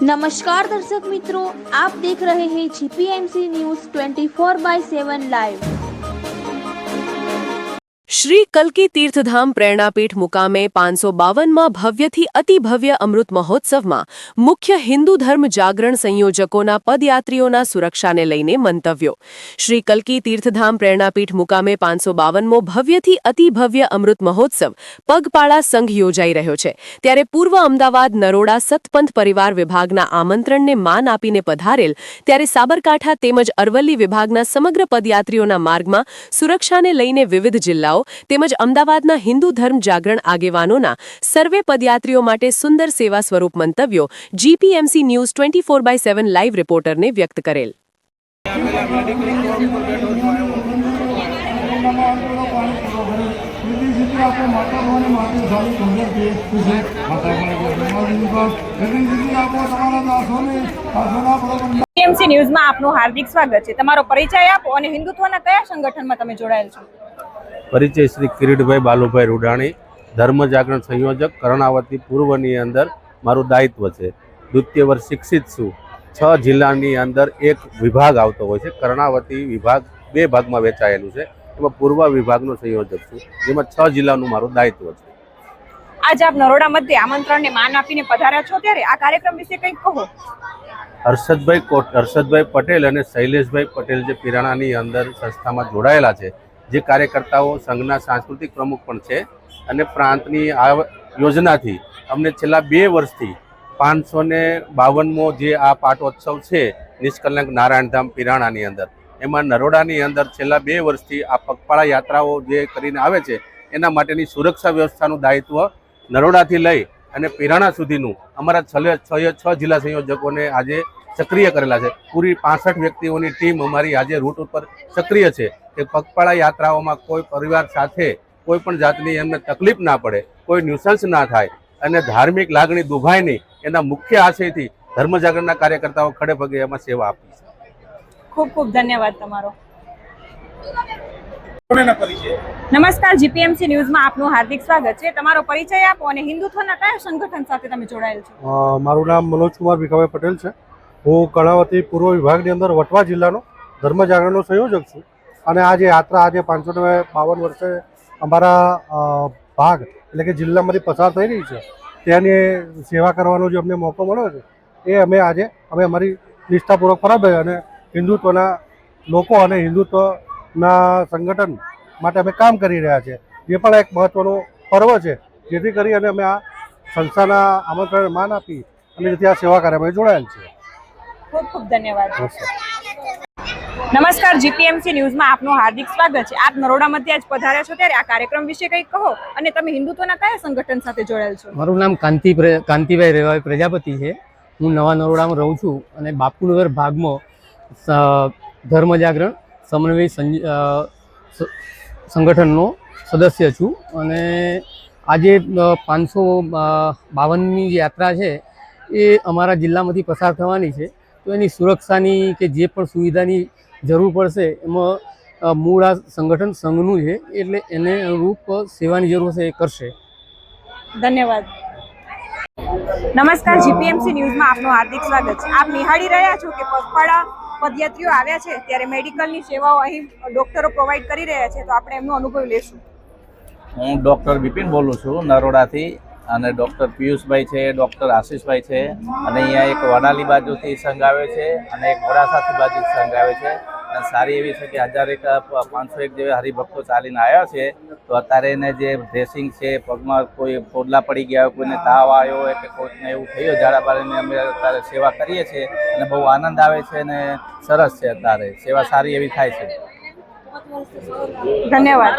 नमस्कार दर्शक मित्रों, आप देख रहे हैं जीपीएमसी न्यूज़ 24/7 लाइव। श्री कल्की तीर्थधाम प्रेरणापीठ मुकामे 552 भव्यથી અતિ ભવ્ય અમૃત મહોત્સવમાં મુખ્ય હિન્દુ ધર્મ જાગરણ સંયોજકોના પદયાત્રીઓના સુરક્ષાને લઈને મંતવ્યો। શ્રી કલ્કી તીર્થધામ પ્રેરણાપીઠ મુકામે 552મો ભવ્યથી અતિ ભવ્ય અમૃત મહોત્સવ પગપાળા સંઘ યોજાઈ રહ્યો છે। ત્યારે પૂર્વ અમદાવાદ નરોડા સતપંથ પરિવાર વિભાગના આમંત્રણને માન આપીને પધારેલ ત્યારે સાબરકાંઠા તેમજ અરવલ્લી વિભાગના સમગ્ર પદયાત્રીઓના માર્ગમાં સુરક્ષાને લઈને વિવિધ જિલ્લાઓ તેમજ અમદાવાદના હિન્દુ ધર્મ જાગરણ આગેવાનોના સર્વે પદયાત્રીઓ માટે સુંદર સેવા સ્વરૂપ મંતવ્યો જીપીએમસી ન્યૂઝ 24/7 લાઈવ રિપોર્ટરને વ્યક્ત કરેલ। જીપીએમસી ન્યૂઝમાં આપનું હાર્દિક સ્વાગત છે। તમારો પરિચય આપો અને હિન્દુત્વના કયા સંગઠનમાં તમે જોડાયેલ છો? પરિચય શ્રી કિરીટભાઈ બાલુભાઈ રૂડાણી, ધર્મ જાગરણ સંયોજક, કર્ણાવતી પૂર્વની અંદર મારું દાયિત્વ છે। દ્વિતીય વર્ષ શિક્ષિત છું। 6 જિલ્લાની અંદર એક વિભાગ આવતો હોય છે। કર્ણાવતી વિભાગ 2 ભાગમાં વહેંચાયેલું છે, એમાં પૂર્વ વિભાગનો સંયોજક છું, જેમાં 6 જિલ્લાનું મારું દાયિત્વ છે। આજ આપ નરોડા મધ્યે આમંત્રણને માન આપીને પધાર્યા છો, ત્યારે આ કાર્યક્રમ વિશે કંઈક કહો। હર્ષદભાઈ પટેલ અને શૈલેષભાઈ પટેલ જે પિરાણાની અંદર સંસ્થામાં જોડાયેલા છે, જે કાર્યકર્તાઓ સંઘના સાંસ્કૃતિક પ્રમુખ પણ છે, અને પ્રાંતની આ યોજનાથી અમને છેલ્લા 2 વર્ષથી 552મો જે આ પાટોત્સવ છે નિષ્કલંક નારાયણધામ પિરાણાની અંદર, એમાં નરોડાની અંદર છેલ્લા 2 વર્ષથી આ પગપાળા યાત્રાઓ જે કરીને આવે છે એના માટેની સુરક્ષા વ્યવસ્થાનું દાયિત્વ નરોડાથી લઈ અને પિરાણા સુધીનું અમારા 6 જિલ્લા સંયોજકોને આજે સક્રિય કરેલા છે। પૂરી 65 વ્યક્તિઓની ટીમ અમારી આજે રૂટ ઉપર સક્રિય છે કે પગપાળા યાત્રાઓમાં કોઈ પરિવાર સાથે કોઈ પણ જાતની એમને તકલીફ ના પડે, કોઈ ન્યુસન્સ ના થાય અને ધાર્મિક લાગણી દુભાય નહીં, એના મુખ્ય આશયથી ધર્મ જાગરણના કાર્યકર્તાઓ ખડે પગે એમાં સેવા આપી છે। ખૂબ ખૂબ ધન્યવાદ તમારો। નમસ્કાર, જીપીએમસી ન્યૂઝમાં આપનું હાર્દિક સ્વાગત છે। તમારો પરિચય આપો અને હિન્દુત્વના કયા સંગઠન સાથે તમે જોડાયેલ છો? મારું નામ મનોજકુમાર ભીખાભાઈ પટેલ છે। હું કર્ણાવતી પૂર્વ વિભાગની અંદર વટવા જિલ્લાનો ધર્મ જાગરણનો સંયોજક છું, અને આ જે યાત્રા આજે 552 વર્ષે અમારા ભાગ એટલે કે જિલ્લામાંથી પસાર થઈ રહી છે, તેની સેવા કરવાનો જે અમને મોકો મળ્યો છે, એ અમે અમારી નિષ્ઠાપૂર્વક ફરજ અને હિન્દુત્વના લોકો અને હિન્દુત્વના સંગઠન માટે અમે કામ કરી રહ્યા છીએ। જે પણ એક મહત્ત્વનો પર્વ છે, જેથી કરી અને અમે આ સંસ્થાના આમંત્રણને માન આપી અને જેથી આ સેવા કાર્યમાં જોડાયેલ છીએ। ખૂબ ખૂબ ધન્યવાદ। નમસ્કાર, જીપીએમસી ન્યૂઝમાં આપનું હાર્દિક સ્વાગત છે। આપ નરોડા મધ્યે આજ પધાર્યા છો, ત્યારે આ કાર્યક્રમ વિશે કંઈક કહો અને તમે હિન્દુત્વના કયા સંગઠન સાથે જોડાયેલ છો? મારું નામ કાંતિભાઈ રેવાભાઈ પ્રજાપતિ છે। હું નવા નરોડામાં રહું છું અને બાપુનગર ભાગમાં ધર્મ જાગરણ સમન્વય સંગઠનનો સદસ્ય છું, અને આજે 552મી જે યાત્રા છે એ અમારા જિલ્લામાંથી પસાર થવાની છે, તો એની સુરક્ષાની કે જે પણ સુવિધાની જરૂર પડશે એમાં મૂળ આ સંગઠન સંઘનું છે, એટલે એને અનુરૂપ સેવાની જરૂર હશે એ કરશે। ધન્યવાદ। નમસ્કાર, જીપીએમસી ન્યૂઝમાં આપનું હાર્દિક સ્વાગત છે। આપ નિહાળી રહ્યા છો કે પગપાળા પદયાત્રીઓ આવ્યા છે, ત્યારે મેડિકલની સેવાઓ અહીં ડોક્ટરો પ્રોવાઈડ કરી રહ્યા છે, તો આપણે એમનો અનુભવ લેશું। હું ડૉક્ટર બિપિન બોલું છું નરોડાથી, અને ડૉક્ટર પિયુષભાઈ છે, ડૉક્ટર આશીષભાઈ છે, અને અહીંયા એક વડાલી બાજુથી સંઘ આવે છે અને એક મોડાસાથી બાજુ સંઘ આવે છે, અને સારી એવી છે કે 501 જેવા હરિભક્તો ચાલીને આવ્યા છે। તો અત્યારે એને જે ડ્રેસિંગ છે, પગમાં કોઈ ફોડલા પડી ગયા હોય, કોઈને તાવ આવ્યો હોય કે કોઈને એવું થયું ઝાડાબારીને, અમે અત્યારે સેવા કરીએ છીએ અને બહુ આનંદ આવે છે અને સરસ છે, અત્યારે સેવા સારી એવી થાય છે। ધન્યવાદ।